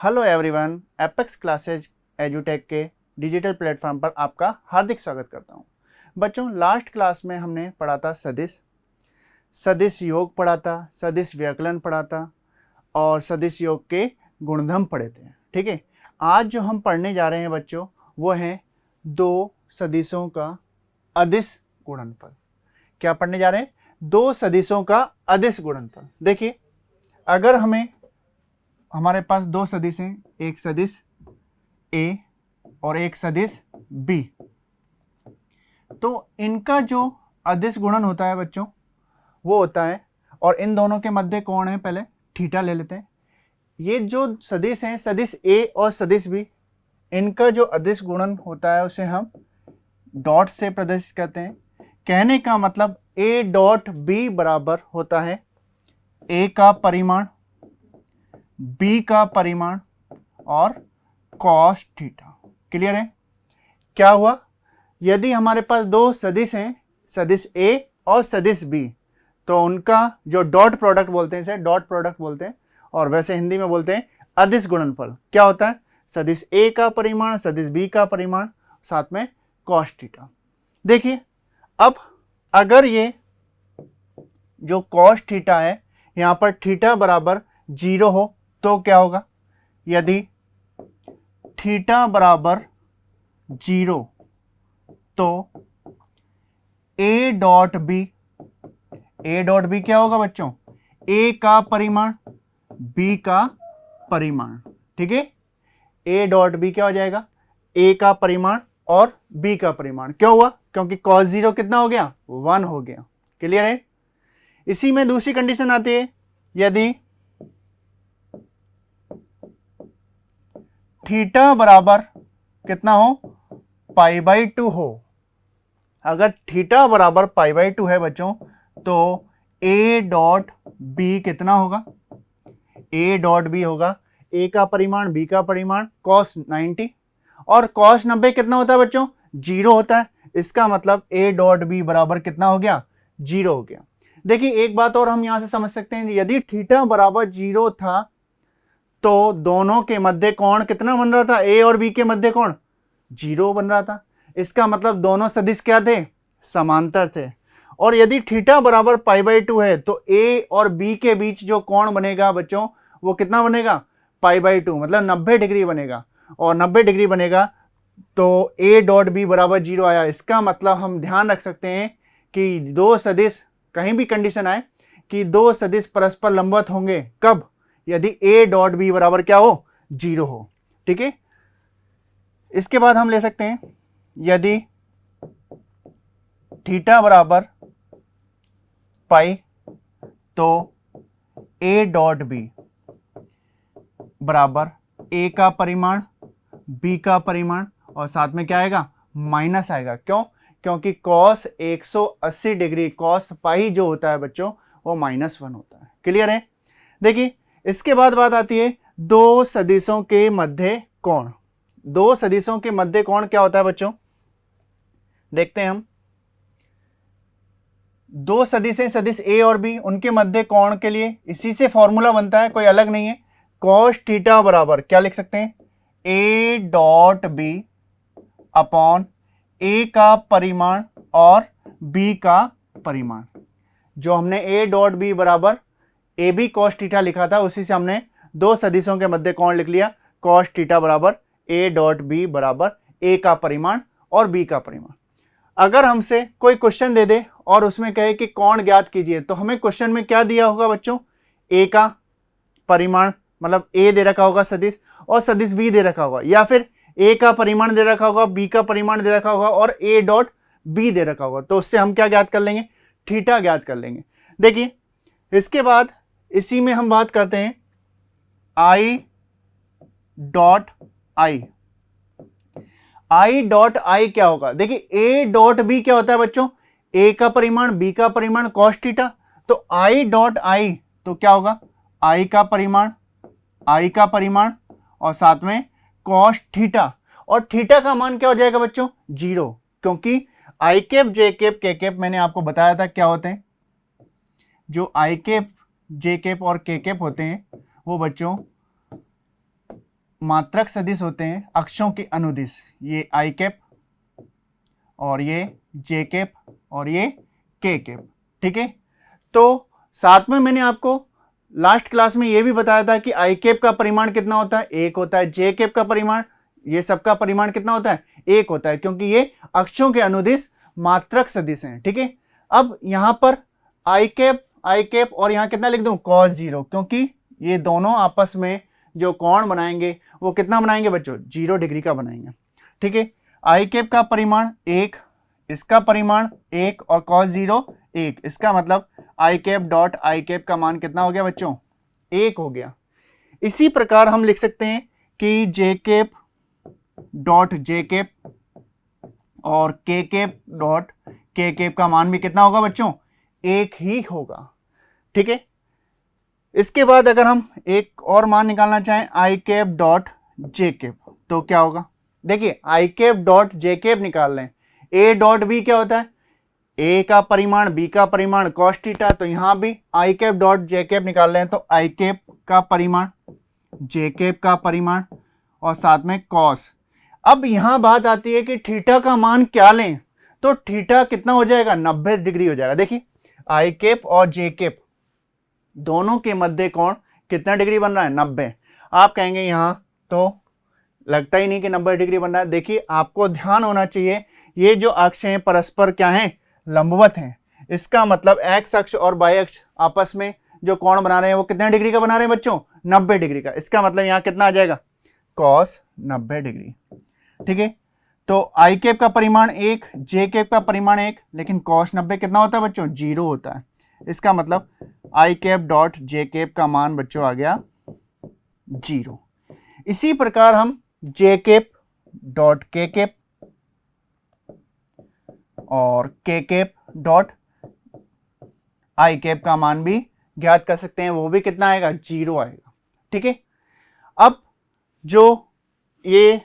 Hello everyone, apex classes एजुटेक के digital platform पर आपका हार्दिक स्वागत करता हूं। बच्चों, लास्ट क्लास में हमने पढ़ा था सदिश योग पढ़ा था, सदिश व्यकलन पढ़ा था और सदिश योग के गुणधर्म पढ़े थे। ठीक है, आज जो हम पढ़ने जा रहे हैं बच्चों वो है दो सदिशों का अदिश गुणनफल। क्या पढ़ने जा रहे हैं? दो सदिशों का अदिश गुणनफल। देखिए, अगर हमारे पास दो सदिश हैं, एक सदिश ए और एक सदिश बी, तो इनका जो अदिश गुणन होता है बच्चों वो होता है, और इन दोनों के मध्य कोण है, पहले थीटा ले लेते हैं। ये जो सदिश हैं, सदिश ए और सदिश बी, इनका जो अदिश गुणन होता है उसे हम डॉट से प्रदर्शित करते हैं। कहने का मतलब ए डॉट बी बराबर होता है ए का परिमाण, बी का परिमाण और कॉस थीटा। क्लियर है? क्या हुआ? यदि हमारे पास दो सदिश हैं, सदिश ए और सदिश बी, तो उनका जो डॉट प्रोडक्ट बोलते हैं, इसे डॉट प्रोडक्ट बोलते हैं, और वैसे हिंदी में बोलते हैं अदिश गुणनफल। क्या होता है? सदिश ए का परिमाण, सदिश बी का परिमाण, साथ में कॉस थीटा। देखिए, अब अगर ये जो कॉस थीटा है यहां पर थीटा बराबर 0 हो तो क्या होगा? यदि थीटा बराबर 0 तो ए डॉट बी क्या होगा बच्चों? ए का परिमाण, बी का परिमाण। ठीक है, ए डॉट बी क्या हो जाएगा? ए का परिमाण और बी का परिमाण। क्यों हुआ? क्योंकि cos 0 कितना हो गया? 1 हो गया। क्लियर है? इसी में दूसरी कंडीशन आती है, यदि थीटा बराबर कितना हो? π/2 हो। अगर थीटा बराबर π/2 है बच्चों, तो ए डॉट बी कितना होगा? ए डॉट बी होगा ए का परिमाण, बी का परिमाण, cos 90, और cos 90 कितना होता है बच्चों? 0 होता है। इसका मतलब ए डॉट बी बराबर कितना हो गया? 0 हो गया। देखिए, एक बात और हम यहां से समझ सकते हैं, यदि थीटा बराबर 0 था तो दोनों के मध्य कोण कितना बन रहा था? ए और बी के मध्य कोण 0 बन रहा था। इसका मतलब दोनों सदिश क्या थे? समांतर थे। और यदि थीटा बराबर π/2 है तो ए और बी के बीच जो कोण बनेगा बच्चों वो कितना बनेगा? π/2, मतलब 90 डिग्री बनेगा। और 90 डिग्री बनेगा तो ए डॉट बी बराबर 0 आया। इसका मतलब हम ध्यान रख सकते हैं कि दो सदिश, कहीं भी कंडीशन आए कि दो सदिश परस्पर लंबवत होंगे, कब? यदि ए डॉट बी बराबर क्या हो? 0 हो। ठीक है, इसके बाद हम ले सकते हैं, यदि थीटा बराबर पाई तो ए डॉट बी बराबर ए का परिमाण, बी का परिमाण, और साथ में क्या आएगा? माइनस आएगा। क्यों? क्योंकि cos 180 डिग्री, cos पाई जो होता है बच्चों वो -1 होता है। क्लियर है? देखिए, इसके बाद बात आती है दो सदिशों के मध्य कोण। दो सदिशों के मध्य कोण क्या होता है बच्चों? देखते हैं हम। दो सदिश हैं, सदिश ए और बी, उनके मध्य कोण के लिए इसी से फॉर्मूला बनता है, कोई अलग नहीं है। cos थीटा बराबर क्या लिख सकते हैं? ए डॉट बी अपॉन ए का परिमाण और बी का परिमाण। जो हमने ए डॉट बी बराबर ए बी cos थीटा लिखा था, उसी से हमने दो सदिशों के मध्य कोण लिख लिया। cos थीटा बराबर ए डॉट बी बराबर ए का परिमाण और बी का परिमाण। अगर हमसे कोई क्वेश्चन दे दे और उसमें कहे कि कोण ज्ञात कीजिए, तो हमें क्वेश्चन में क्या दिया होगा बच्चों? ए का परिमाण, मतलब ए दे रखा होगा सदिश, और सदिश बी दे रखा होगा, या फिर ए का परिमाण दे रखा होगा, बी का परिमाण दे रखा होगा और ए डॉट बी दे रखा होगा। तो उससे हम क्या ज्ञात कर लेंगे? थीटा ज्ञात कर लेंगे। देखिए, इसके बाद इसी में हम बात करते हैं I dot I. I dot I क्या होगा? देखिए, ए डॉट बी क्या होता है बच्चों? ए का परिमाण, बी का परिमाण, cos थीटा। तो आई डॉट आई तो क्या होगा? आई का परिमाण और साथ में cos थीटा, और थीटा का मान क्या हो जाएगा बच्चों? 0, क्योंकि आई कैप, जे कैप, के कैप मैंने आपको बताया था क्या होते हैं। जो आई कैप, जे कैप और के कैप होते हैं वो बच्चों मात्रक सदिश होते हैं अक्षों के अनुदिश, ये आई कैप और ये जे कैप और ये के कैप, ठीक है। तो साथ में मैंने आपको लास्ट क्लास में ये भी बताया था कि आई कैप का परिमाण कितना होता है, 1 होता है। जे कैप का परिमाण, ये सबका परिमाण कितना होता है, 1 होता है, क्योंकि ये अक्षों के अनुदिश मात्रक सदिश हैं, ठीक है। अब यहां पर आई कैप और यहां कितना लिख दूं, cos 0, क्योंकि ये दोनों आपस में जो कोण बनाएंगे वो कितना बनाएंगे बच्चों, 0 डिग्री का बनाएंगे, ठीक है। आई कैप का परिमाण 1, इसका परिमाण 1 और cos 0 1, इसका मतलब आई कैप डॉट आई कैप का मान कितना हो गया बच्चों, 1 हो गया। इसी प्रकार हम लिख सकते हैं कि जे कैप डॉट जे कैप और के कैप डॉट के कैप का मान भी कितना होगा बच्चों, 1 ही होगा, ठीक है। इसके बाद अगर हम एक और मान निकालना चाहें आई कैप डॉट जे कैप, तो क्या होगा, देखिए आई कैप डॉट जे कैप निकाल लें, ए डॉट बी क्या होता है, ए का परिमाण बी का परिमाण cos थीटा, तो यहां भी आई कैप डॉट जे कैप निकाल लें, तो आई कैप का परिमाण जे कैप का परिमाण और साथ में cos। अब यहां बात आती है कि थीटा का मान क्या लें, तो थीटा कितना हो जाएगा, 90 डिग्री हो जाएगा। देखिए आई कैप और जे कैप दोनों के मध्य कोण कितना डिग्री बन रहा है, 90। आप कहेंगे यहां तो लगता ही नहीं कि 90 डिग्री बन रहा है। देखिए आपको ध्यान होना चाहिए, ये जो अक्ष हैं परस्पर क्या हैं, लंबवत हैं। इसका मतलब एक्स अक्ष और वाई अक्ष आपस में जो कोण बना रहे हैं वो कितने डिग्री का बना रहे हैं बच्चों, 90 डिग्री का। इसका मतलब यहाँ कितना आ जाएगा, cos 90 डिग्री, ठीक है। तो आई कैप का परिमाण 1, जे कैप का परिमाण 1, लेकिन cos 90 कितना होता है बच्चों, 0 होता है। इसका मतलब आई कैप डॉट जे कैप का मान बच्चों आ गया 0। इसी प्रकार हम जे कैप डॉट के कैप और के कैप डॉट आई कैप का मान भी ज्ञात कर सकते हैं, वो भी कितना आएगा, 0 आएगा, ठीक है। अब जो ये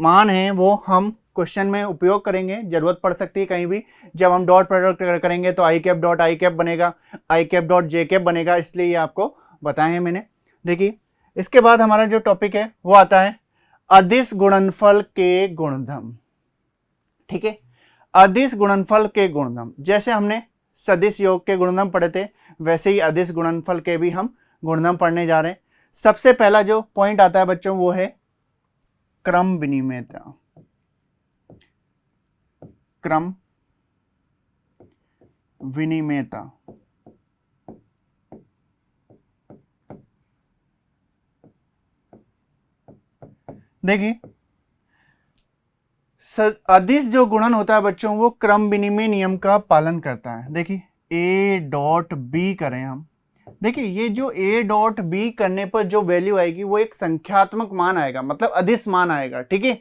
मान है वो हम क्वेश्चन में उपयोग करेंगे, जरूरत पड़ सकती है कहीं भी, जब हम डॉट प्रोडक्ट करेंगे तो आई कैप डॉट आई कैप बनेगा, आई कैप डॉट जे कैप बनेगा, इसलिए ये आपको बताए हैं मैंने। देखिए इसके बाद हमारा जो टॉपिक है वो आता है अदिश गुणनफल के गुणधर्म, ठीक है। अदिश गुणनफल के गुणधर्म, जैसे हमने सदिश योग के गुणधर्म पढ़े थे, वैसे ही अदिश गुणनफल के भी हम गुणधर्म पढ़ने जा रहे हैं। सबसे पहला जो पॉइंट आता है बच्चों वो है क्रम विनिमेयता। क्रम विनिमेयता, देखिए अदिश जो गुणन होता है बच्चों वो क्रम विनिमय नियम का पालन करता है। देखिए ए डॉट बी करें हम, देखिए ये जो ए डॉट बी करने पर जो वैल्यू आएगी वो एक संख्यात्मक मान आएगा, मतलब अदिश मान आएगा, ठीक है।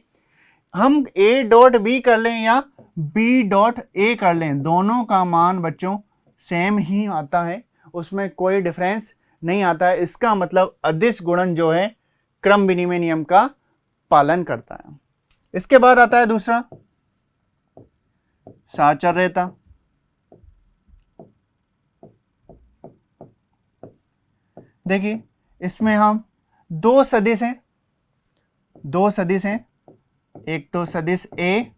हम ए डॉट बी कर लें या बी डॉट ए कर लें, दोनों का मान बच्चों सेम ही आता है, उसमें कोई डिफरेंस नहीं आता है। इसका मतलब अदिश गुणन जो है क्रम विनिमय नियम का पालन करता है। इसके बाद आता है दूसरा साचर्यता। देखिए इसमें हम दो सदिश हैं, एक तो सदिश ए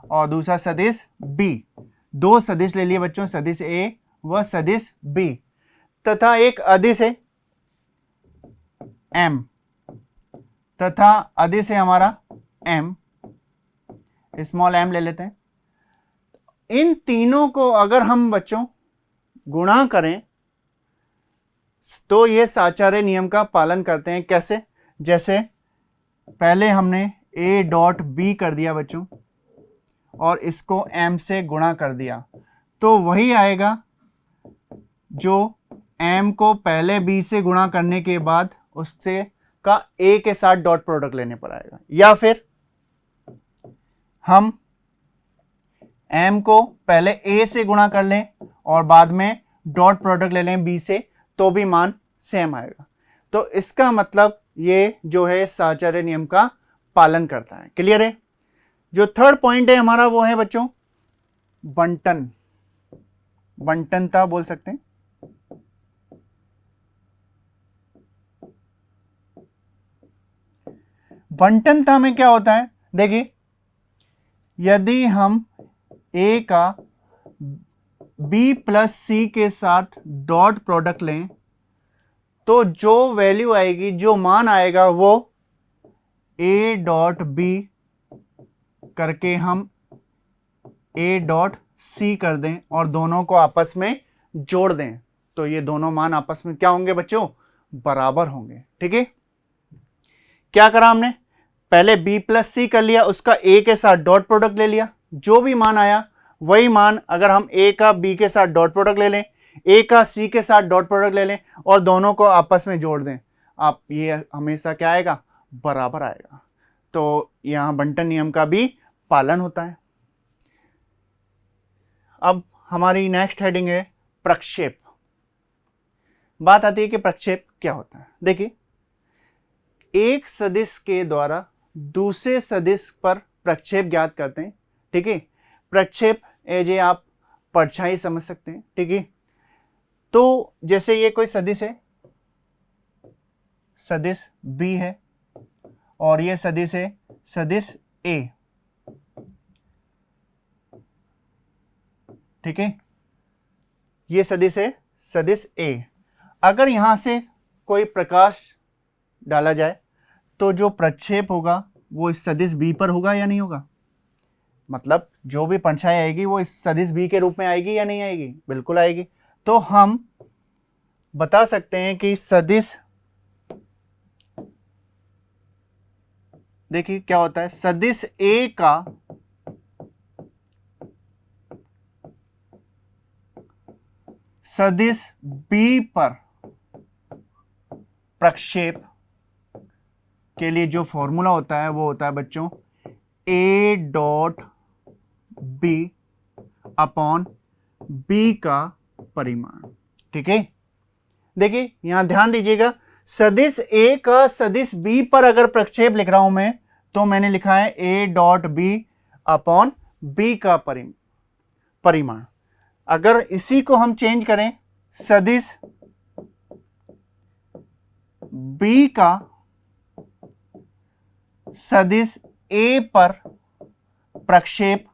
और दूसरा सदिश बी। दो सदिश ले लिए बच्चों, सदिश ए व सदिश बी, तथा एक अदिश है एम, तथा अदिश है हमारा एम, स्मॉल एम ले लेते हैं। इन तीनों को अगर हम बच्चों गुणा करें तो ये साचार्य नियम का पालन करते हैं। कैसे, जैसे पहले हमने a डॉट बी कर दिया बच्चों और इसको m से गुणा कर दिया, तो वही आएगा जो m को पहले b से गुणा करने के बाद उससे का a के साथ डॉट प्रोडक्ट लेने पर आएगा। या फिर हम m को पहले a से गुणा कर लें और बाद में डॉट प्रोडक्ट ले लें b से, तो भी मान सेम आएगा। तो इसका मतलब ये जो है साचार्य नियम का पालन करता है। क्लियर है। जो थर्ड पॉइंट है हमारा वो है बच्चों बंटन, बंटनता बोल सकते हैं। बंटनता में क्या होता है, देखिए यदि हम ए का बी प्लस सी के साथ डॉट प्रोडक्ट लें तो जो वैल्यू आएगी, जो मान आएगा, वो ए डॉट बी करके हम ए डॉट सी कर दें और दोनों को आपस में जोड़ दें, तो ये दोनों मान आपस में क्या होंगे बच्चों, बराबर होंगे। ठीक है, क्या करा हमने, पहले b प्लस सी कर लिया, उसका a के साथ डॉट प्रोडक्ट ले लिया, जो भी मान आया वही मान अगर हम a का b के साथ डॉट प्रोडक्ट ले लें, a का c के साथ डॉट प्रोडक्ट ले लें और दोनों को आपस में जोड़ दें, आप ये हमेशा क्या आएगा, बराबर आएगा। तो यहां बंटन नियम का भी पालन होता है। अब हमारी नेक्स्ट हेडिंग है प्रक्षेप। बात आती है कि प्रक्षेप क्या होता है। देखिए, एक सदिश के द्वारा दूसरे सदिश पर प्रक्षेप ज्ञात करते हैं। ठीक है, प्रक्षेप एज ए आप परछाई समझ सकते हैं। ठीक है, तो जैसे ये कोई सदिश है, सदिश बी है और ये सदिश है सदिश ए। ठीक है, ये सदिश है सदिश ए। अगर यहां से कोई प्रकाश डाला जाए तो जो प्रक्षेप होगा वो इस सदिश बी पर होगा या नहीं होगा, मतलब जो भी परछाई आएगी वो इस सदिश बी के रूप में आएगी या नहीं आएगी, बिल्कुल आएगी। तो हम बता सकते हैं कि सदिश, देखिए क्या होता है, सदिश ए का सदिश बी पर प्रक्षेप के लिए जो फॉर्मूला होता है वो होता है बच्चों A dot B upon B का परिमाण। ठीक है, देखिए यहां ध्यान दीजिएगा, सदिश ए का सदिश बी पर अगर प्रक्षेप लिख रहा हूं मैं, तो मैंने लिखा है A dot B upon B का परिमाण। अगर इसी को हम चेंज करें, सदिश बी का सदिश ए पर प्रक्षेप,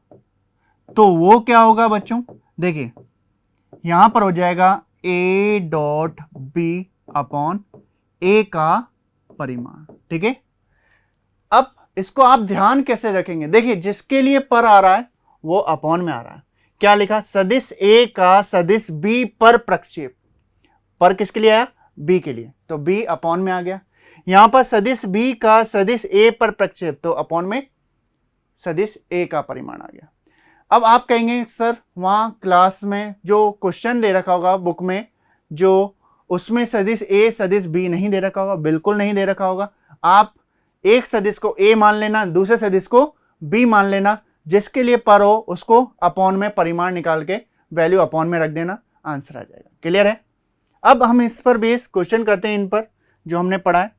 तो वो क्या होगा बच्चों, देखिए यहां पर हो जाएगा ए डॉट बी अपॉन ए का परिमाण। ठीक है, अब इसको आप ध्यान कैसे रखेंगे, देखिए जिसके लिए पर आ रहा है वो अपॉन में आ रहा है। क्या लिखा, सदिश ए का सदिश बी पर प्रक्षेप, पर किसके लिए आया, बी के लिए, तो बी अपॉन में आ गया। यहां पर सदिश बी का सदिश ए पर प्रक्षेप, तो अपॉन में सदिश ए का परिमाण आ गया। अब आप कहेंगे सर वहां क्लास में जो क्वेश्चन दे रखा होगा बुक में, जो उसमें सदिश ए सदिश बी नहीं दे रखा होगा, बिल्कुल नहीं दे रखा होगा। आप एक सदिश को ए मान लेना, दूसरे सदिश को बी मान लेना, जिसके लिए पर हो उसको अपॉन में परिमाण निकाल के वैल्यू अपॉन में रख देना, आंसर आ जाएगा। क्लियर है। अब हम इस पर बेस क्वेश्चन करते हैं, इन पर जो हमने पढ़ा है।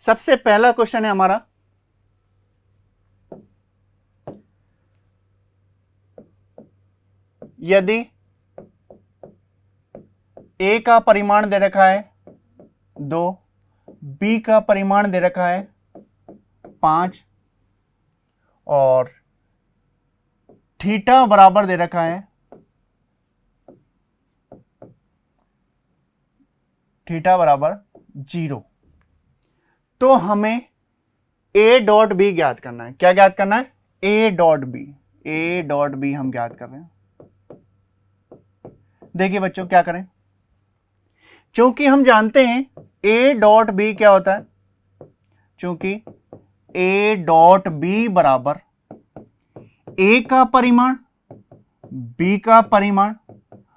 सबसे पहला क्वेश्चन है हमारा, यदि ए का परिमाण दे रखा है 2, बी का परिमाण दे रखा है 5 और थीटा बराबर दे रखा है, थीटा बराबर 0, तो हमें ए डॉट बी ज्ञात करना है। क्या ज्ञात करना है, A dot B, A dot B हम ज्ञात कर रहे हैं। देखिए बच्चों क्या करें, चूंकि हम जानते हैं ए डॉट बी क्या होता है, चूंकि ए डॉट बी बराबर ए का परिमाण, बी का परिमाण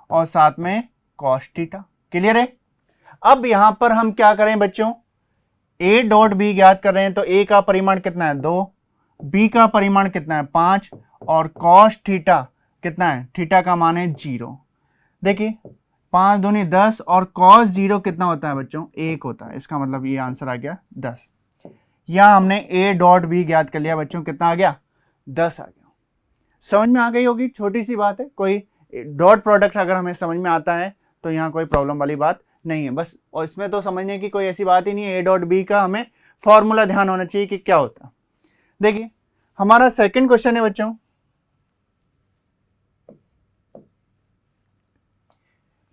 और साथ में कॉस थीटा। क्लियर है। अब यहां पर हम क्या करें बच्चों, ए डॉट बी ज्ञात कर रहे हैं, तो ए का परिमाण कितना है 2, बी का परिमाण कितना है 5 और कॉस थीटा कितना है, थीटा का मान है 0। देखिए 5 दूनी 10 और कॉस 0 कितना होता है बच्चों, 1 होता है। इसका मतलब ये आंसर आ गया 10। यहां हमने ए डॉट बी ज्ञात कर लिया बच्चों, कितना आ गया 10 आ गया। समझ में आ गई होगी, छोटी सी बात है, कोई डॉट प्रोडक्ट अगर हमें समझ में आता है तो यहाँ कोई प्रॉब्लम वाली बात नहीं है बस। और इसमें तो समझने की कोई ऐसी बात ही नहीं है, ए डॉट बी का हमें फॉर्मूला ध्यान होना चाहिए कि क्या होता। देखिए हमारा सेकंड क्वेश्चन है बच्चों,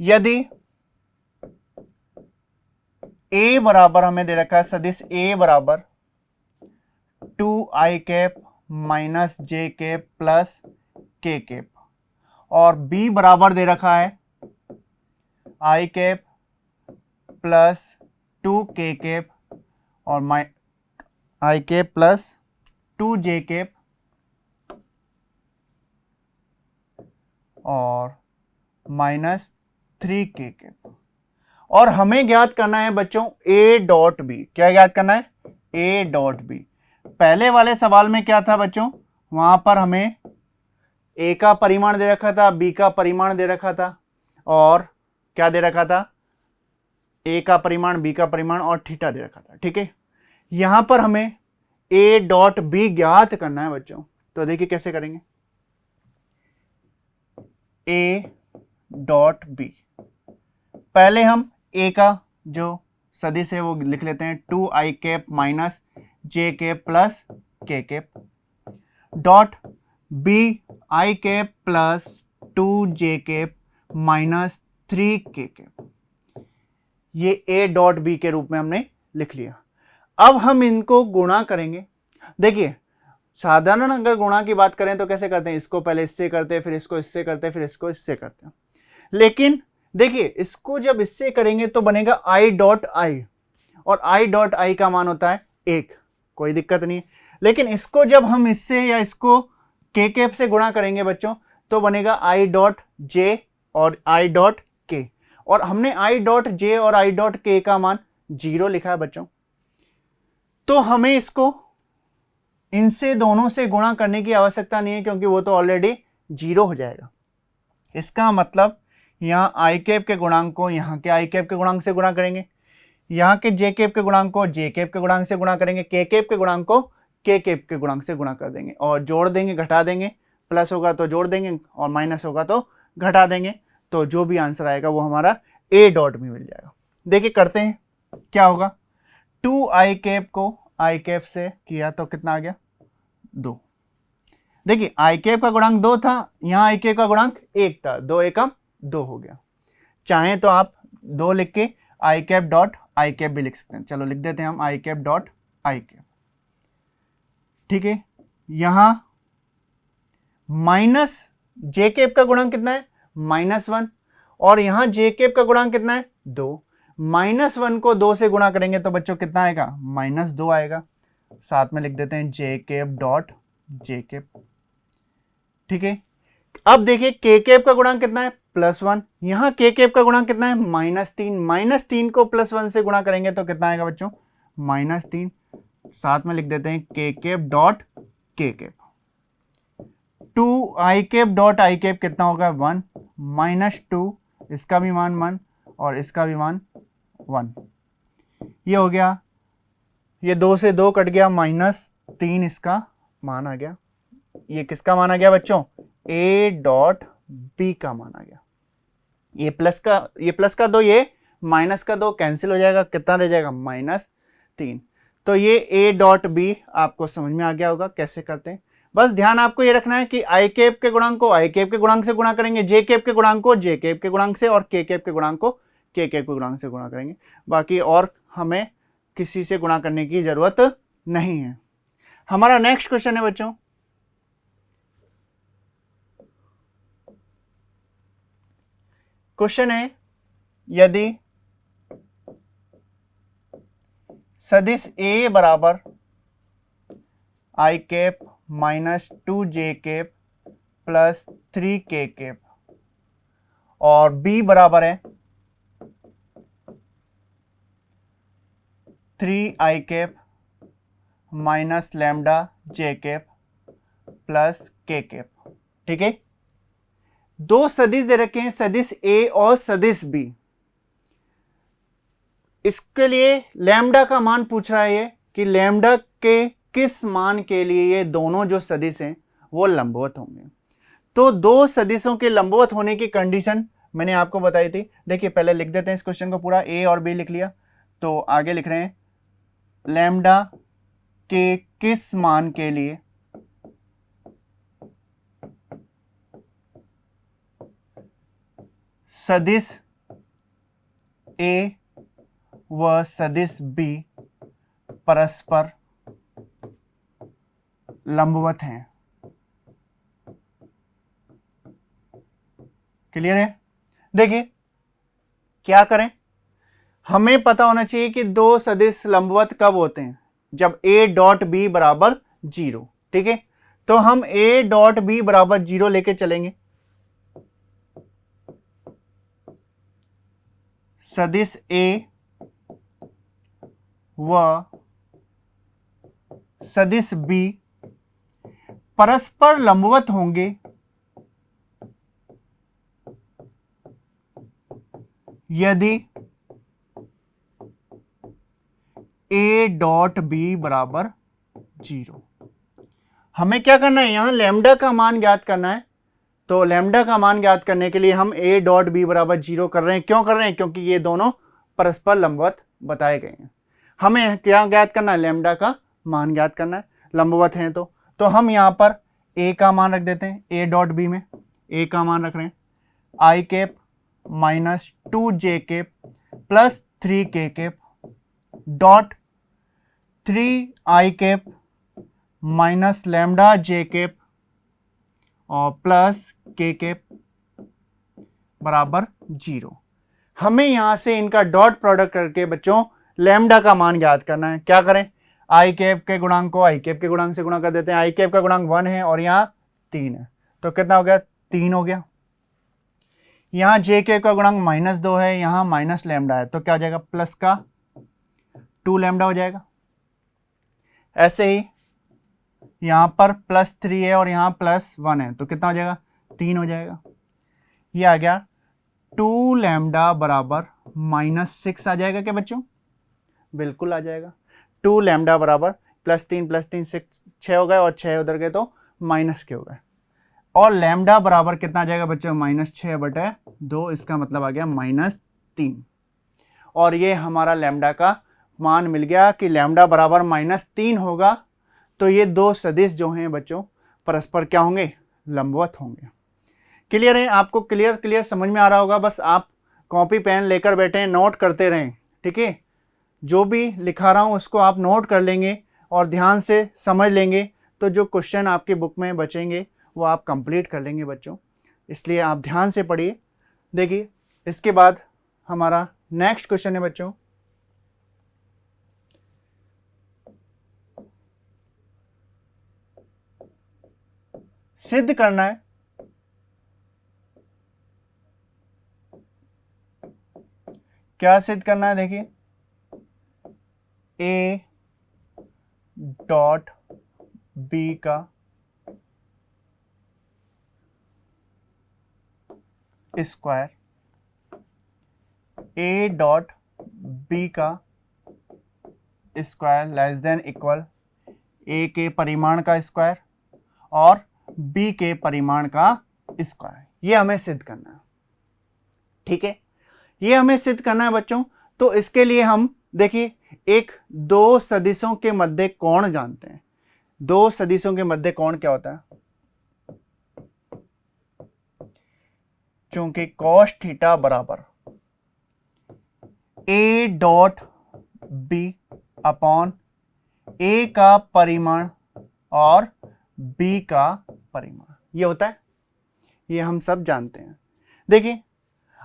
यदि a बराबर हमें दे रखा है, सदिश a बराबर 2i कैप माइनस जे कैप प्लस के कैप, और b बराबर दे रखा है i cap plus 2k cap और i cap plus 2j cap और माइनस 3k कैप, और हमें ज्ञात करना है बच्चों a डॉट बी। क्या ज्ञात करना है? a dot B. पहले वाले सवाल में क्या था बच्चों, वहां पर हमें a का परिमाण दे रखा था, b का परिमाण दे रखा था, और क्या दे रखा था? a का परिमाण, b का परिमाण और थीटा दे रखा था। ठीक है, यहां पर हमें a डॉट बी ज्ञात करना है बच्चों। तो देखिए कैसे करेंगे, a डॉट बी। पहले हम a का जो सदिश है वो लिख लेते हैं 2i cap minus J cap plus k cap, dot b i cap plus 2j cap minus 3k cap. ये a डॉट b के रूप में हमने लिख लिया। अब हम इनको गुणा करेंगे। देखिए साधारण अगर गुणा की बात करें तो कैसे करते हैं, इसको पहले इससे करते हैं, फिर इसको इससे करते हैं, फिर इसको इससे करते हैं। लेकिन देखिए इसको जब इससे करेंगे तो बनेगा i डॉट आई, और i डॉट आई का मान होता है 1, कोई दिक्कत नहीं है। लेकिन इसको जब हम इससे या इसको k कैप से गुणा करेंगे बच्चों तो बनेगा i डॉट j और i डॉट k, और हमने i डॉट j और i डॉट k का मान 0 लिखा है बच्चों। तो हमें इसको इनसे दोनों से गुणा करने की आवश्यकता नहीं है, क्योंकि वो तो ऑलरेडी 0 हो जाएगा। इसका मतलब यहाँ i कैप के गुणांक को यहाँ के i कैप के गुणांक से गुणा करेंगे, यहाँ के j कैप के गुणांक को j कैप के गुणांक से गुणा करेंगे, k कैप के गुणांक को k कैप के गुणांक से गुणा कर देंगे, और जोड़ देंगे, घटा देंगे, प्लस होगा तो जोड़ देंगे और माइनस होगा तो घटा देंगे। तो जो भी आंसर आएगा वो हमारा a डॉट में मिल जाएगा। देखिए करते हैं क्या होगा, 2i कैप को i कैप से किया तो कितना आ गया 2। देखिए i कैप का गुणांक 2 था, यहाँ i कैप का गुणांक 1 था, 2 एकम 2 हो गया। चाहें तो आप 2 लिख के i cap dot i cap भी लिख सकते हैं। चलो लिख देते हैं हम i cap dot i cap. ठीक है, यहां माइनस j कैप का गुणांक कितना है -1, और यहां j कैप का गुणांक कितना है 2। -1 को 2 से गुणा करेंगे तो बच्चों कितना आएगा -2 आएगा। साथ में लिख देते हैं j cap dot j cap. ठीक है, अब देखिए k कैप का गुणांक कितना है +1, यहां k कैप का गुणांक कितना है -3। -3 को +1 से गुणा करेंगे तो कितना आएगा बच्चों -3। साथ में लिख देते हैं k cap dot k cap. 2i cap dot i cap कितना होगा 1, -2, इसका भी मान 1 और इसका भी मान 1। ये हो गया, ये 2 से 2 कट गया, -3 इसका मान आ गया। ये किसका मान आ गया बच्चों, a डॉट b का मान आ गया। ये प्लस का 2, ये माइनस का 2 कैंसिल हो जाएगा, कितना रह जाएगा -3। तो ये a डॉट b आपको समझ में आ गया होगा कैसे करते हैं। बस ध्यान आपको ये रखना है कि i कैप के गुणांक को i कैप के गुणांक से गुणा करेंगे, j कैप के गुणांक को j कैप के गुणांक से, और k कैप के गुणांक को k कैप के गुणांक से गुणा करेंगे। बाकी और हमें किसी से गुणा करने की जरूरत नहीं है। हमारा नेक्स्ट क्वेश्चन है बच्चों, क्वेश्चन है यदि सदिश a बराबर i cap minus 2j cap plus 3k cap और b बराबर है 3i cap minus lambda j cap plus k cap. ठीक है, दो सदिश दे रखे हैं, सदिश a और सदिश b। इसके लिए लैम्डा का मान पूछ रहा है ये कि लैम्डा के किस मान के लिए ये दोनों जो सदिश हैं वो लंबवत होंगे। तो दो सदिशों के लंबवत होने की कंडीशन मैंने आपको बताई थी। देखिए पहले लिख देते हैं इस क्वेश्चन को पूरा, a और b लिख लिया, तो आगे लिख रहे हैं लैम्डा के किस मान के लिए सदिश ए व सदिश बी परस्पर लंबवत हैं। क्लियर है? देखिए क्या करें, हमें पता होना चाहिए कि दो सदिश लंबवत कब होते हैं, जब a डॉट बी बराबर 0। ठीक है, तो हम a डॉट बी बराबर 0 लेके चलेंगे। सदिश a व सदिश b परस्पर लंबवत होंगे यदि a डॉट बी बराबर 0। हमें क्या करना है, यहां लैम्डा का मान ज्ञात करना है। तो लैम्डा का मान ज्ञात करने के लिए हम a डॉट बी बराबर 0 कर रहे हैं। क्यों कर रहे हैं? क्योंकि ये दोनों परस्पर लंबवत बताए गए हैं। हमें क्या ज्ञात करना है? लैम्डा का मान ज्ञात करना है, लंबवत हैं तो हम यहां पर a का मान रख देते हैं। a डॉट बी में a का मान रख रहे हैं i cap minus 2j cap plus 3k cap dot 3i cap minus lambda j cap और प्लस k कैप बराबर 0। हमें यहां से इनका डॉट प्रोडक्ट करके बच्चों लैम्डा का मान ज्ञात करना है। क्या करें, आई कैप के गुणांक को आई कैप के गुणांक से गुणा कर देते हैं। आई कैप का गुणांक 1 है और यहाँ 3 है, तो कितना हो गया? 3 हो गया। यहाँ जे कैप का गुणांक -2 है, यहाँ माइनस लैम्डा है, तो क्या हो जाएगा? प्लस का 2 लैम्डा हो जाएगा। ऐसे ही यहाँ पर +3 है और यहाँ +1 है, तो कितना हो जाएगा? 3 हो जाएगा। ये आ गया 2 लैम्डा बराबर -6 आ जाएगा क्या बच्चों? बिल्कुल आ जाएगा। 2 लैम्डा बराबर +3 +3 6 हो गए और 6 उधर गए तो माइनस के हो गए। और लैम्डा बराबर कितना आ जाएगा बच्चों? -6/2। इसका मतलब आ गया -3। और ये हमारा लैम्डा का मान मिल गया कि लैम्डा बराबर -3 होगा। तो ये दो सदिश जो हैं बच्चों परस्पर क्या होंगे? लंबवत होंगे। क्लियर है? आपको क्लियर समझ में आ रहा होगा। बस आप कॉपी पेन लेकर बैठे हैं, नोट करते रहें। ठीक है, जो भी लिखा रहा हूँ उसको आप नोट कर लेंगे और ध्यान से समझ लेंगे, तो जो क्वेश्चन आपकी बुक में बचेंगे वो आप कंप्लीट कर लेंगे बच्चों। इसलिए आप ध्यान से पढ़िए। देखिए इसके बाद हमारा नेक्स्ट क्वेश्चन है बच्चों, सिद्ध करना है क्या सिद्ध करना है? देखिए a डॉट बी का स्क्वायर, a डॉट बी का square less than equal a के परिमाण का स्क्वायर और b के परिमाण का स्क्वायर। ये हमें सिद्ध करना है। ठीक है, ये हमें सिद्ध करना है बच्चों। तो इसके लिए हम देखिए एक दो सदिशों के मध्य कोण जानते हैं। दो सदिशों के मध्य कोण क्या होता है? चूंकि cos थीटा बराबर a dot B upon a का परिमाण और b का परिमाण, ये होता है। ये हम सब जानते हैं। देखिए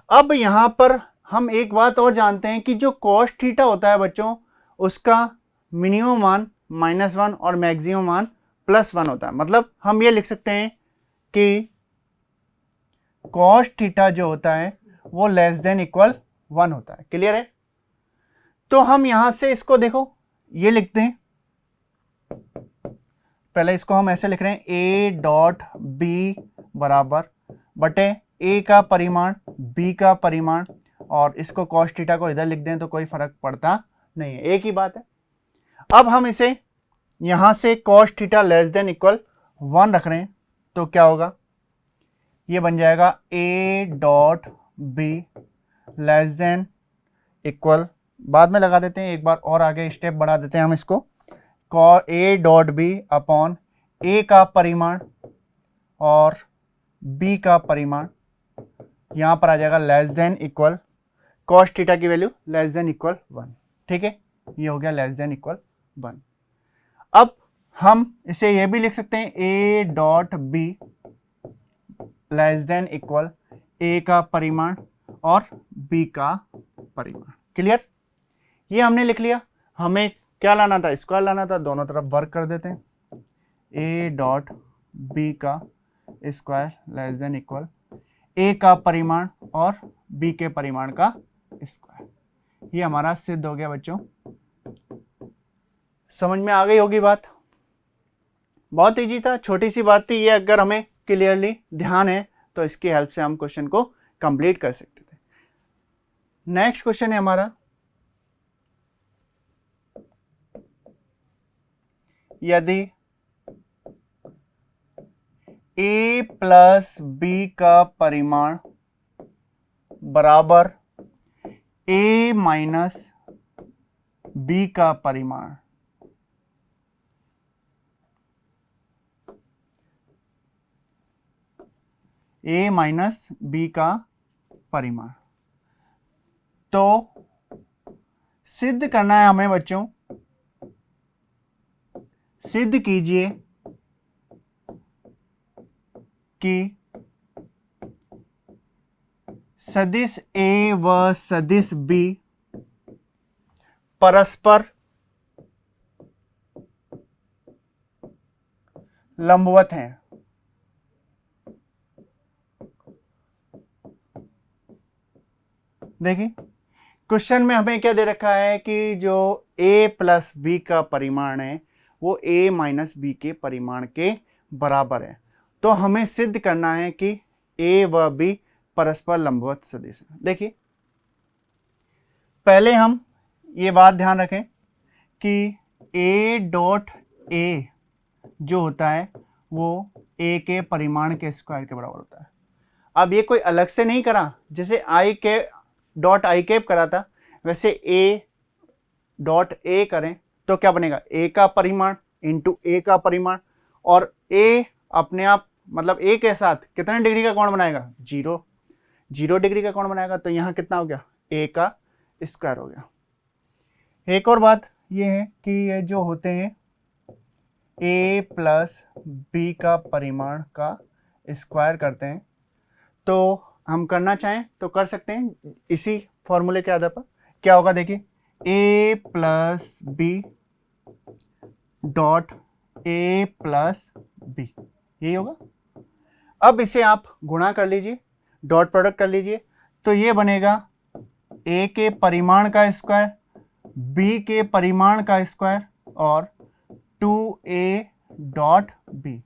अब यहां पर हम एक बात और जानते हैं कि जो cos थीटा होता है बच्चों, उसका मिनिमम मान -1 और मैक्सिमम मान +1 होता है। मतलब हम ये लिख सकते हैं कि cos थीटा जो होता है वो लेस देन इक्वल 1 होता है। क्लियर है? तो हम यहां से इसको देखो ये लिखते हैं। पहले इसको हम ऐसे लिख रहे हैं a डॉट बी बराबर बटे a का परिमाण b का परिमाण, और इसको cos थीटा को इधर लिख दें तो कोई फर्क पड़ता नहीं है, एक ही बात है। अब हम इसे यहां से cos theta less than equal 1 रख रहे हैं, तो क्या होगा? ये बन जाएगा a dot be less than equal बाद में लगा देते हैं, एक बार और आगे स्टेप बढ़ा देते हैं हम इसको। a dot B upon a का परिमाण और b का परिमाण यहाँ पर आ जाएगा less than equal cos theta की वैल्यू लेस देन इक्वल 1। ठीक है, ये हो गया लेस देन इक्वल 1। अब हम इसे ये भी लिख सकते हैं a dot be less than equal a का परिमाण और b का परिमाण। क्लियर, ये हमने लिख लिया। हमें क्या लाना था, स्क्वायर लाना था, दोनों तरफ वर्क कर देते हैं। a डॉट बी का square less than equal a का परिमाण और b के परिमाण का स्क्वायर। ये हमारा सिद्ध हो गया बच्चों। समझ में आ गई होगी बात। बहुत इजी था, छोटी सी बात थी ये। अगर हमें क्लियरली ध्यान है तो इसकी हेल्प से हम क्वेश्चन को कंप्लीट कर सकते थे। नेक्स्ट क्वेश्चन है हमारा, यदि a प्लस बी का परिमाण बराबर a माइनस बी का परिमाण, a माइनस बी का परिमाण, तो सिद्ध करना है हमें बच्चों। सिद्ध कीजिए कि सदिश a व सदिश b परस्पर लंबवत हैं। देखिए क्वेश्चन में हमें क्या दे रखा है कि जो a प्लस बी का परिमाण है वो a माइनस बी के परिमाण के बराबर है। तो हमें सिद्ध करना है कि a व b परस्पर लंबवत सदिश है। देखिए पहले हम ये बात ध्यान रखें कि a डॉट a जो होता है वो a के परिमाण के स्क्वायर के बराबर होता है। अब ये कोई अलग से नहीं करा, जैसे i के डॉट आई कैप करा था वैसे a डॉट a करें तो क्या बनेगा, a का परिमाण इंटू a का परिमाण, और a अपने आप मतलब a के साथ कितने डिग्री का कोण बनाएगा, 0 डिग्री का कोण बनाएगा। तो यहाँ कितना हो गया, a का स्क्वायर हो गया। एक और बात ये है कि ये जो होते हैं a प्लस बी का परिमाण का स्क्वायर करते हैं, तो हम करना चाहें तो कर सकते हैं इसी फॉर्मूले के आधार पर। क्या होगा देखिए, a plus B dot a plus B, यही होगा। अब इसे आप गुणा कर लीजिए, डॉट प्रोडक्ट कर लीजिए, तो ये बनेगा a के परिमाण का स्क्वायर b के परिमाण का स्क्वायर और 2a डॉट b।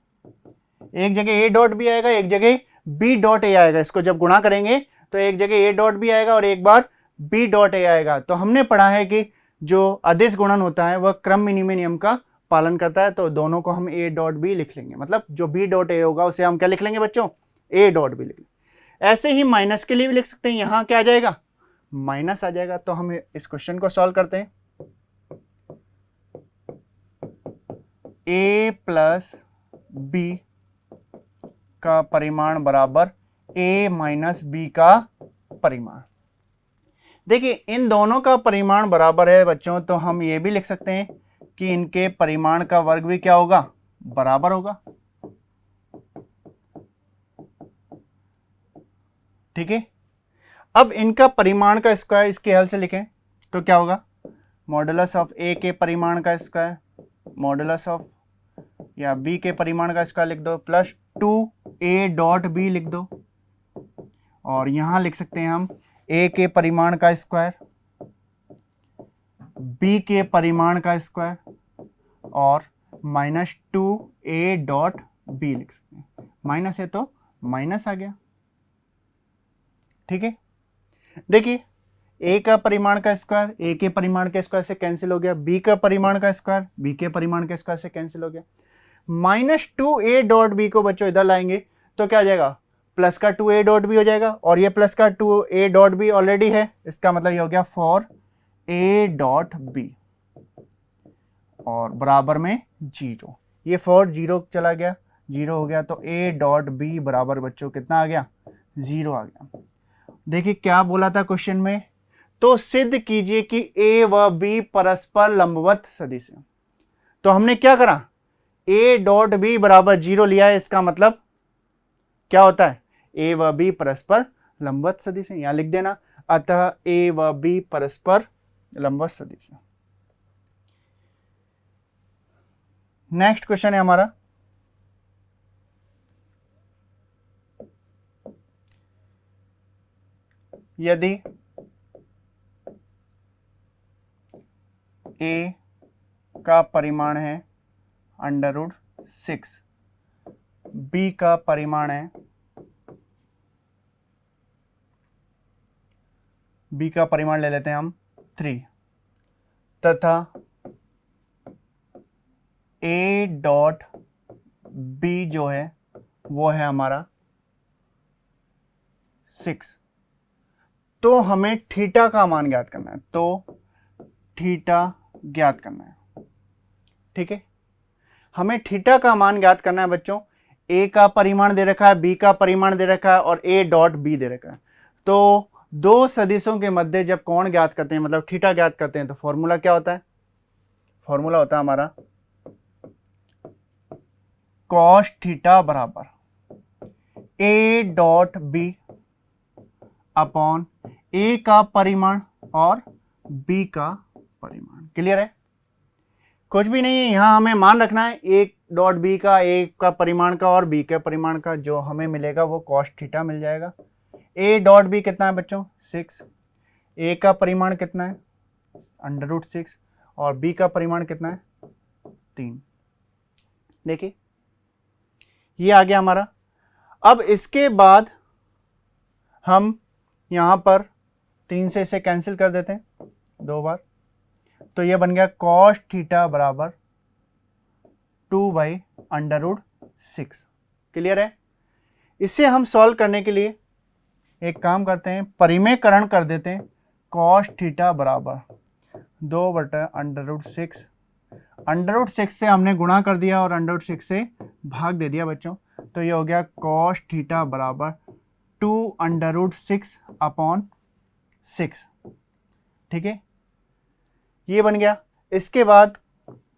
एक जगह a डॉट b आएगा, एक जगह b डॉट a आएगा। इसको जब गुणा करेंगे तो एक जगह a डॉट b आएगा और एक बार b डॉट a आएगा। तो हमने पढ़ा है कि जो अदिश गुणन होता है वह क्रम विनिमय नियम का पालन करता है, तो दोनों को हम a डॉट b लिख लेंगे। मतलब जो b डॉट a होगा उसे हम क्या लिख लेंगे बच्चों, a डॉट b लिख लेंगे। ऐसे ही माइनस के लिए भी लिख सकते हैं, यहाँ क्या आ जाएगा, माइनस आ जाएगा। तो हम इस क्वेश्चन को सॉल्व करते हैं। a प्लस बी का परिमाण बराबर a माइनस बी का परिमाण। देखिए इन दोनों का परिमाण बराबर है बच्चों, तो हम ये भी लिख सकते हैं कि इनके परिमाण का वर्ग भी क्या होगा, बराबर होगा। ठीक है, अब इनका परिमाण का स्क्वायर इसके हेल्प से लिखें तो क्या होगा, मॉडुलस ऑफ a के परिमाण का स्क्वायर मॉडुलस ऑफ या b के परिमाण का स्क्वायर लिख दो, प्लस 2a डॉट b लिख दो, और यहां लिख सकते हैं हम a के परिमाण का स्क्वायर b के परिमाण का स्क्वायर और माइनस 2a डॉट b लिख सकते हैं। माइनस है तो माइनस आ गया। ठीक है, देखिए a का परिमाण का स्क्वायर a के परिमाण के स्क्वायर से कैंसिल हो गया, b का परिमाण का स्क्वायर b के परिमाण के स्क्वायर से कैंसिल हो गया। माइनस 2a डॉट b को बच्चों इधर लाएंगे तो क्या हो जाएगा, प्लस का 2a डॉट b हो जाएगा, और ये प्लस का 2a डॉट b ऑलरेडी है, इसका मतलब ये हो गया 4a ए डॉट बी और बराबर में 0। ये 4 0 चला गया, 0 हो गया, तो ए डॉट बी बराबर बच्चों कितना आ गया, 0 आ गया। देखिए क्या बोला था क्वेश्चन में, तो सिद्ध कीजिए कि ए व बी परस्पर लंबवत सदिश है। तो हमने क्या करा, ए डॉट बी बराबर 0 लिया है, इसका मतलब क्या होता है, ए व बी परस्पर लंबवत सदिश है, यहां लिख देना, अतः ए व बी परस्पर लंबवत सदिश है। नेक्स्ट क्वेश्चन है हमारा, यदि a का परिमाण है √6, b का परिमाण है, b का परिमाण ले लेते हैं हम 3, तथा a डॉट b जो है वो है हमारा 6, तो हमें थीटा का मान ज्ञात करना है, तो थीटा ज्ञात करना है। ठीक है, हमें थीटा का मान ज्ञात करना है बच्चों। ए का परिमाण दे रखा है, बी का परिमाण दे रखा है और ए डॉट बी दे रखा है। तो दो सदिशों के मध्य जब कोण ज्ञात करते हैं, मतलब थीटा ज्ञात करते हैं, तो फॉर्मूला क्या होता है, फॉर्मूला होता है हमारा कॉस थीटा बराबर ए डॉट बी अपॉन ए का परिमाण और बी का परिमाण। क्लियर है, कुछ भी नहीं है, यहां हमें मान रखना है ए डॉट बी का, ए का परिमाण का और बी के परिमाण का, जो हमें मिलेगा वो कॉस थीटा मिल जाएगा। ए डॉट बी कितना है बच्चों, 6, ए का परिमाण कितना है √6 और बी का परिमाण कितना है 3। देखिए ये आ गया हमारा। अब इसके बाद हम यहां पर 3 से इसे कैंसिल कर देते हैं 2 बार, तो ये बन गया कॉस थीटा बराबर 2/√6। क्लियर है, इसे हम सॉल्व करने के लिए एक काम करते हैं, परिमेयकरण कर देते हैं। कॉस थीटा बराबर 2/√6, √6 से हमने गुणा कर दिया और √6 से भाग दे दिया बच्चों, तो ये हो गया कॉस थीटा बराबर 2√6 अपॉन 6। ठीक है, ये बन गया। इसके बाद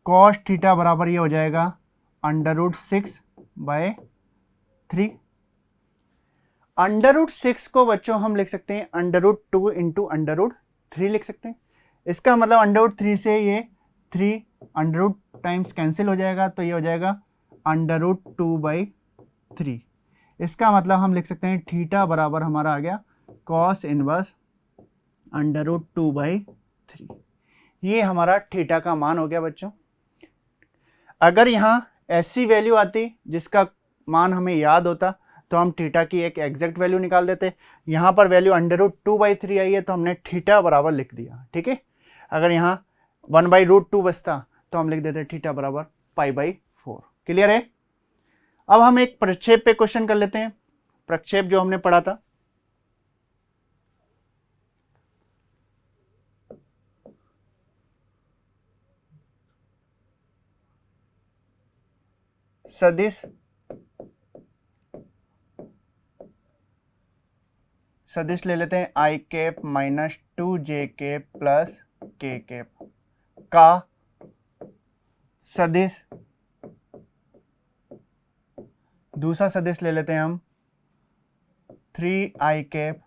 कॉस थीटा बराबर ये हो जाएगा √6/3। √6 को बच्चों हम लिख सकते हैं √2 इंटू √3 लिख सकते हैं। इसका मतलब √3 से ये 3 √ टाइम्स कैंसिल हो जाएगा, तो ये हो जाएगा √2/3। इसका मतलब हम लिख सकते हैं थीटा बराबर हमारा आ गया कॉस इनवर्स √2/3। ये हमारा थीटा का मान हो गया बच्चों। अगर यहाँ ऐसी वैल्यू आती जिसका मान हमें याद होता तो हम थीटा की एक एग्जैक्ट वैल्यू निकाल देते। यहाँ पर वैल्यू √2/3 आई है तो हमने थीटा बराबर लिख दिया। ठीक है, अगर यहाँ 1/√2 बचता तो हम लिख देते थीटा बराबर π/4। क्लियर है। अब हम एक प्रक्षेप पे क्वेश्चन कर लेते हैं, प्रक्षेप जो हमने पढ़ा था। सदिश ले लेते हैं i cap -2j cap plus k cap का सदिश, दूसरा सदिश ले लेते हैं हम 3i cap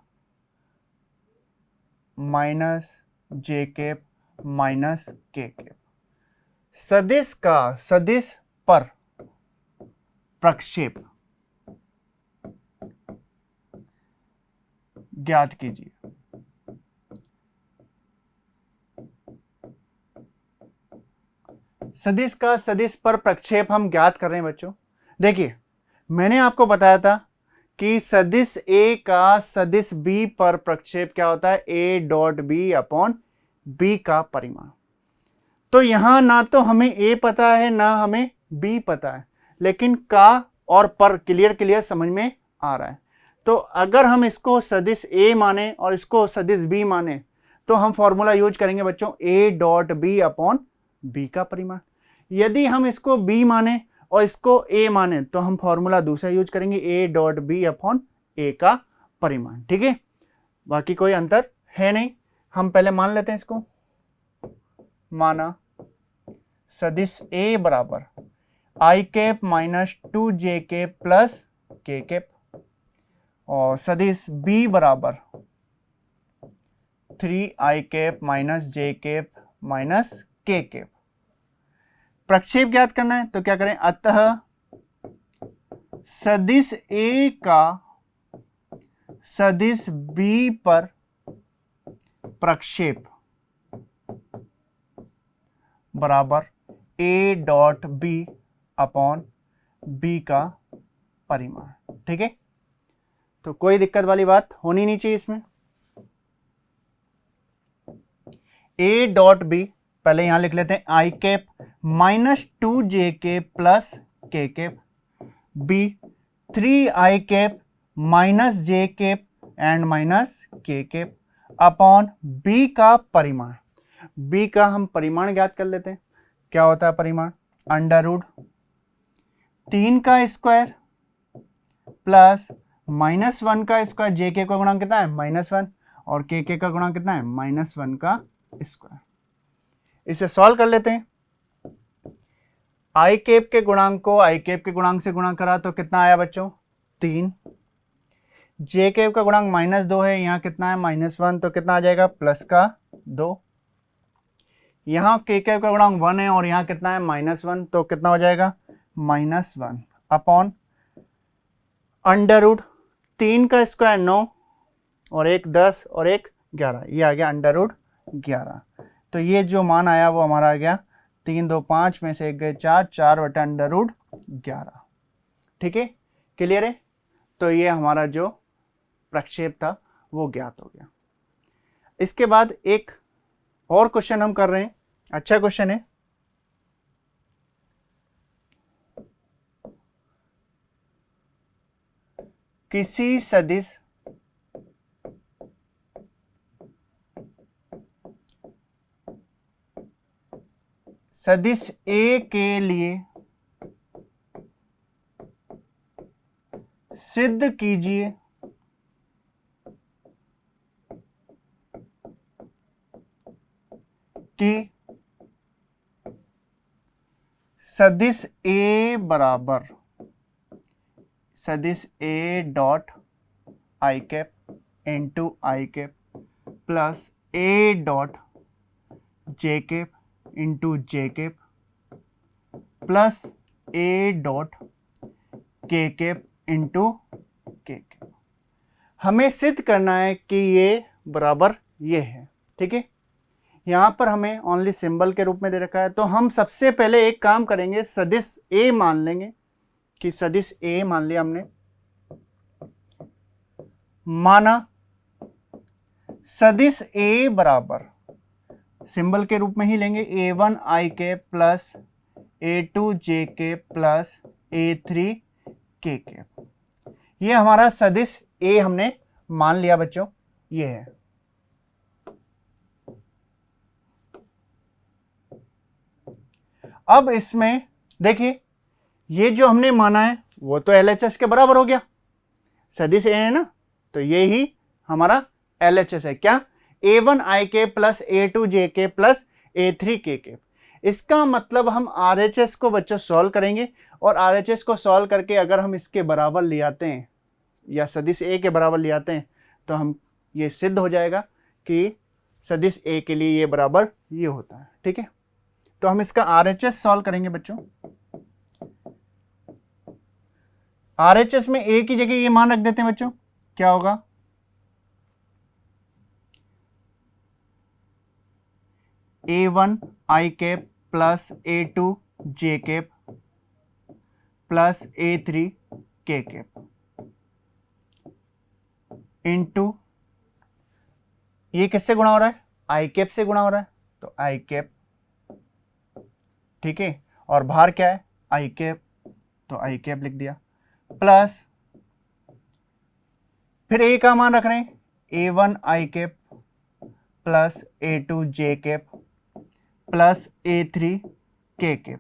-j cap -k cap. सदिश का सदिश पर प्रक्षेप ज्ञात कीजिए। सदिश का सदिश पर प्रक्षेप हम ज्ञात कर रहे हैं बच्चों। देखिए मैंने आपको बताया था कि सदिश A का सदिश B पर प्रक्षेप क्या होता है, A dot B upon B का परिमाण। तो यहां ना तो हमें A पता है ना हमें B पता है, लेकिन का और पर क्लियर समझ में आ रहा है। तो अगर हम इसको सदिश A माने और इसको सदिश B माने तो हम फॉर्मूला यूज करेंगे बच्चों A dot B upon B का परिमाण। यदि हम इसको बी माने और इसको ए माने तो हम फॉर्मूला दूसरा यूज करेंगे ए डॉट बी अपॉन ए का परिमाण। ठीक है, बाकी कोई अंतर है नहीं। हम पहले मान लेते हैं इसको। माना सदिश ए बराबर i cap minus 2j cap plus k cap और सदिश बी बराबर 3i cap minus j cap minus k cap. प्रक्षेप ज्ञात करना है तो क्या करें, अतः सदिश ए का सदिश बी पर प्रक्षेप बराबर A dot B upon B का परिमाण। ठीक है, तो कोई दिक्कत वाली बात होनी नहीं चाहिए इसमें। ए डॉट बी पहले यहां लिख लेते हैं i cap minus 2j cap plus k cap, b 3i cap minus j cap and minus k cap upon B का परिमाण। बी का हम परिमाण ज्ञात कर लेते हैं। क्या होता है परिमाण, अंडर रूट 3 का स्क्वायर प्लस -1 का स्क्वायर, जे के का गुणांक कितना है -1 और के का गुणांक कितना है -1 का स्क्वायर। इसे सॉल्व कर लेते हैं। आई कैप के गुणांक को आई कैप के गुणांक से गुणा करा तो कितना आया बच्चों 3। जे कैप का गुणांक -2 है, यहाँ कितना है -1 तो कितना आ जाएगा प्लस का 2। यहाँ के कैप का गुणांक 1 है और यहाँ कितना है -1 तो कितना हो जाएगा -1 अपॉन अंडर रूट 3 का स्क्वायर 9 और 1 10 और 1 11, ये आ गया अंडर रूट 11। तो ये जो मान आया वो हमारा आ गया 3 2 5 में से 1 गए 4, 4 बटा अंडर रूट 11। ठीक है, क्लियर है। तो ये हमारा जो प्रक्षेप था वो ज्ञात हो गया। इसके बाद एक और क्वेश्चन हम कर रहे हैं, अच्छा क्वेश्चन है। किसी सदिश ए के लिए सिद्ध कीजिए कि सदिश ए बराबर सदिश ए dot I cap into I cap plus A dot J cap into J cap plus A dot के कैप इंटू के कैप। हमें सिद्ध करना है कि ये बराबर ये है। ठीक है, यहाँ पर हमें ओनली सिंबल के रूप में दे रखा है, तो हम सबसे पहले एक काम करेंगे, सदिश ए मान लेंगे कि सदिश ए मान लिया हमने। माना सदिश ए बराबर सिंबल के रूप में ही लेंगे a1 i cap plus a2 J cap plus a3 के कैप। ये हमारा सदिश ए हमने मान लिया बच्चों, ये है। अब इसमें देखिए ये जो हमने माना है वो तो LHS के बराबर हो गया, सदिश ए है ना, तो ये ही हमारा LHS है। क्या, a1 आई के प्लस a2 जे के प्लस a3 के के। इसका मतलब हम RHS को बच्चों सॉल्व करेंगे और RHS को सॉल्व करके अगर हम इसके बराबर ले आते हैं या सदिश ए के बराबर ले आते हैं तो हम ये सिद्ध हो जाएगा कि सदिश ए के लिए ये बराबर ये होता है। ठीक है, तो हम इसका RHS सॉल्व करेंगे बच्चों। RHS में ए की जगह ये मान रख देते हैं बच्चों, क्या होगा a1 i cap plus a2 J cap plus a3 के कैप इंटू ये किससे गुणा हो रहा है, आई कैप से गुणा हो रहा है, तो आई कैप। ठीक है, और भार क्या है आई कैप, तो आई कैप लिख दिया प्लस फिर ए का मान रख रहे हैं a1 i cap plus A2 J cap plus A3 K cap.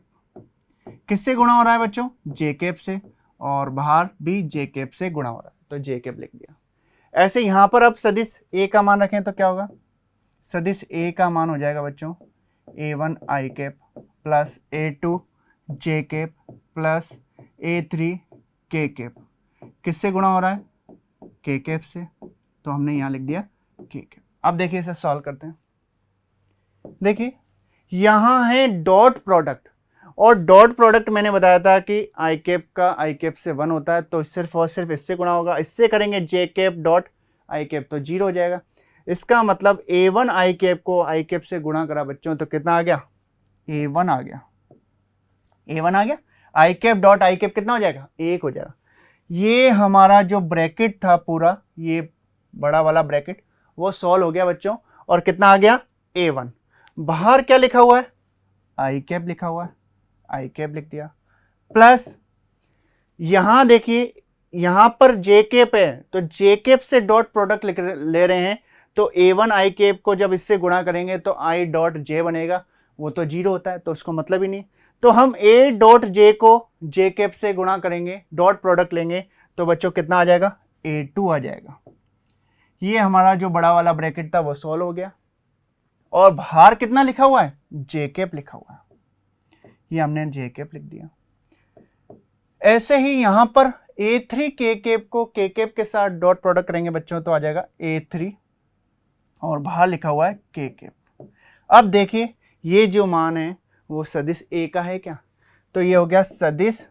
किससे गुणा हो रहा है बच्चों? J कैप से, और बाहर भी J कैप से गुणा हो रहा है, तो J कैप लिख दिया। ऐसे यहां पर अब सदिश A का मान रखें तो क्या होगा? सदिश A का मान हो जाएगा बच्चों A1 I cap plus A2 J cap plus A3 K cap. किससे गुणा हो रहा है? K कैप से, तो हमने यहां लिख दिया K कैप। अब देखिए इसे सॉल्व करते हैं। देखिए यहां है डॉट प्रोडक्ट, और डॉट प्रोडक्ट मैंने बताया था कि आई कैप का आई कैप से 1 होता है, तो सिर्फ और सिर्फ इससे गुणा होगा। इससे करेंगे J cap dot I cap तो 0 हो जाएगा। इसका मतलब A1 आई कैप को आई कैप से गुणा करा बच्चों तो कितना आ गया? A1 आ गया। A1 आ गया। आई कैप डॉट आई कैप कितना हो जाएगा? 1 हो जाएगा। ये हमारा जो ब्रैकेट था पूरा, ये बड़ा वाला ब्रैकेट, वो सॉल्व हो गया बच्चों। और कितना आ गया? A1। बाहर क्या लिखा हुआ है? आई कैप लिखा हुआ है, आई कैप लिख दिया। प्लस यहां देखिए यहां पर J कैप है, तो J कैप से डॉट प्रोडक्ट ले रहे हैं, तो A1 आई कैप को जब इससे गुणा करेंगे तो I डॉट J बनेगा, वो तो 0 होता है, तो उसको मतलब ही नहीं। तो हम A डॉट J को J कैप से गुणा करेंगे, डॉट प्रोडक्ट लेंगे, तो बच्चों कितना आ जाएगा? A2 आ जाएगा। ये हमारा जो बड़ा वाला ब्रैकेट था वो सॉल्व हो गया। और बाहर कितना लिखा हुआ है? J कैप लिखा हुआ है, ये हमने J कैप लिख दिया। ऐसे ही यहां पर A3 K कैप को K कैप के साथ डॉट प्रोडक्ट करेंगे बच्चों, तो आ जाएगा A3, और बाहर लिखा हुआ है K कैप। अब देखिए ये जो मान है वो सदिश A का है क्या? तो ये हो गया सदिश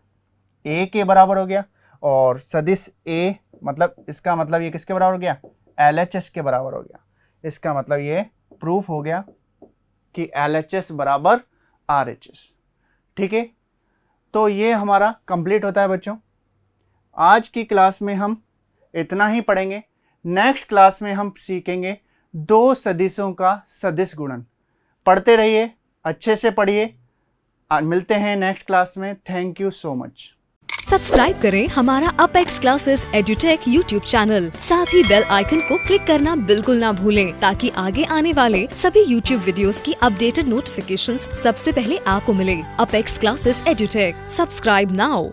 A के बराबर हो गया, और सदिश A मतलब इसका मतलब ये किसके बराबर हो गया? LHS के बराबर हो गया। इसका मतलब ये प्रूफ हो गया कि LHS बराबर RHS। ठीक है, तो ये हमारा कंप्लीट होता है बच्चों। आज की क्लास में हम इतना ही पढ़ेंगे। नेक्स्ट क्लास में हम सीखेंगे 2 सदिशों का सदिश गुणन। पढ़ते रहिए, अच्छे से पढ़िए। मिलते हैं नेक्स्ट क्लास में। Thank you so much. Subscribe करें हमारा Apex Classes Edutech YouTube channel. साथ ही बेल आइकन को क्लिक करना बिल्कुल ना भूलें, ताकि आगे आने वाले सभी यूट्यूब वीडियोस की अपडेटेड नोटिफिकेशंस सबसे पहले आपको मिले। Apex Classes Edutech, subscribe now.